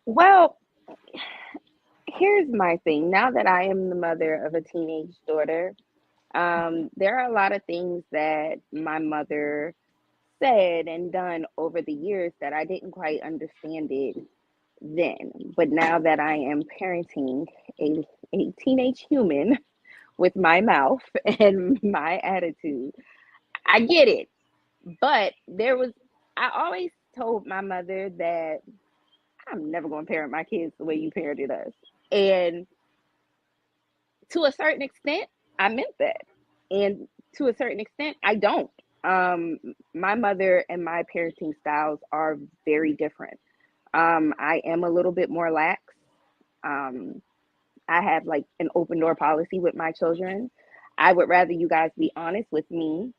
Well, here's my thing. Now that I am the mother of a teenage daughter, there are a lot of things that my mother said and done over the years that I didn't quite understand it then. But now that I am parenting a teenage human with my mouth and my attitude, I get it. But I always told my mother that I'm never going to parent my kids the way you parented us. And to a certain extent, I meant that. And to a certain extent, I don't. Um, my mother and my parenting styles are very different. I am a little bit more lax. Um, I have like an open door policy with my children. I would rather you guys be honest with me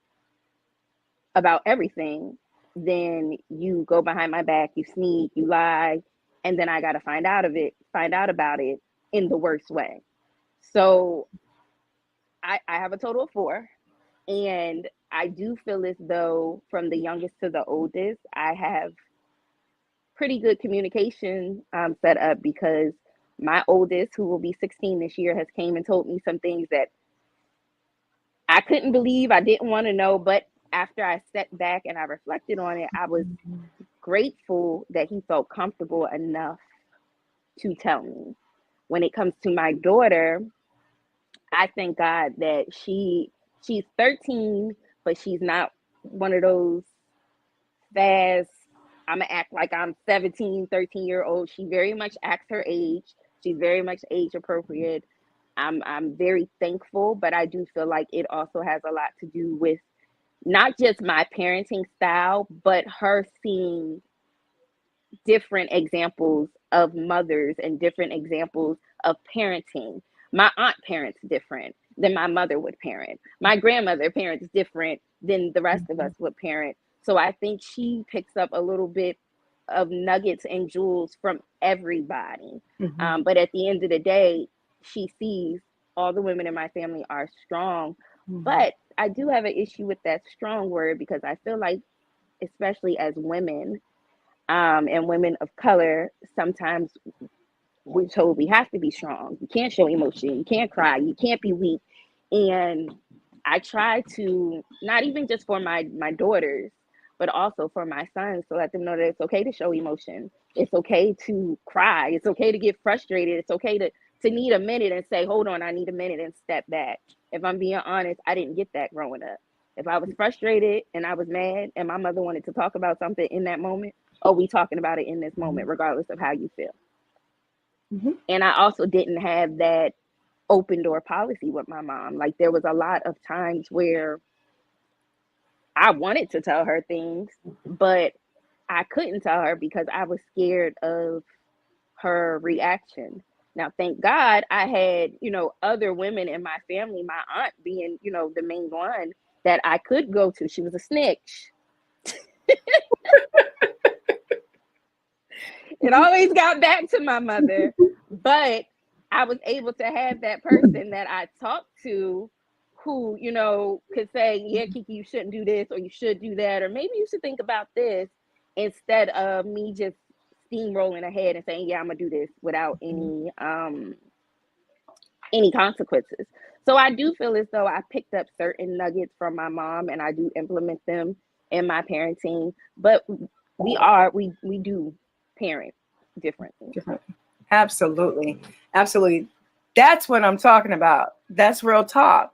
about everything than you go behind my back, you sneak, you lie, and then I got to find out about it in the worst way. So I have a total of four, and I do feel as though from the youngest to the oldest, I have pretty good communication set up because my oldest, who will be 16 this year, has came and told me some things that I couldn't believe, I didn't want to know, but after I stepped back and I reflected on it, I was grateful that he felt comfortable enough to tell me. When it comes to my daughter, I thank God that she's 13, but she's not one of those fast, I'm gonna act like I'm 17, 13-year old. She very much acts her age. She's very much age appropriate. I'm very thankful, but I do feel like it also has a lot to do with not just my parenting style, but her seeing different examples of mothers and different examples of parenting. My aunt parents different than my mother would parent. My grandmother parents different than the rest of us would parent. So I think she picks up a little bit of nuggets and jewels from everybody. But at the end of the day, she sees all the women in my family are strong. But I do have an issue with that strong word because I feel like, especially as women, and women of color, sometimes we're told we have to be strong. You can't show emotion. You can't cry. You can't be weak. And I try to, not even just for my daughters, but also for my sons, to let them know that it's okay to show emotion. It's okay to cry. It's okay to get frustrated. It's okay to need a minute and say, hold on, I need a minute, and step back. If I'm being honest, I didn't get that growing up. If I was frustrated and I was mad and my mother wanted to talk about something in that moment, oh, we talking about it in this moment, regardless of how you feel. And I also didn't have that open door policy with my mom. Like there was a lot of times where I wanted to tell her things, but I couldn't tell her because I was scared of her reaction. Now, thank God I had, other women in my family, my aunt being, the main one that I could go to. She was a snitch. It always got back to my mother, but I was able to have that person that I talked to who, could say, yeah, Kiki, you shouldn't do this or you should do that, or maybe you should think about this, instead of me just steamrolling ahead and saying, yeah, I'm gonna do this without any consequences. So I do feel as though I picked up certain nuggets from my mom and I do implement them in my parenting, but we do parent differently. Absolutely. Absolutely. That's what I'm talking about. That's real talk.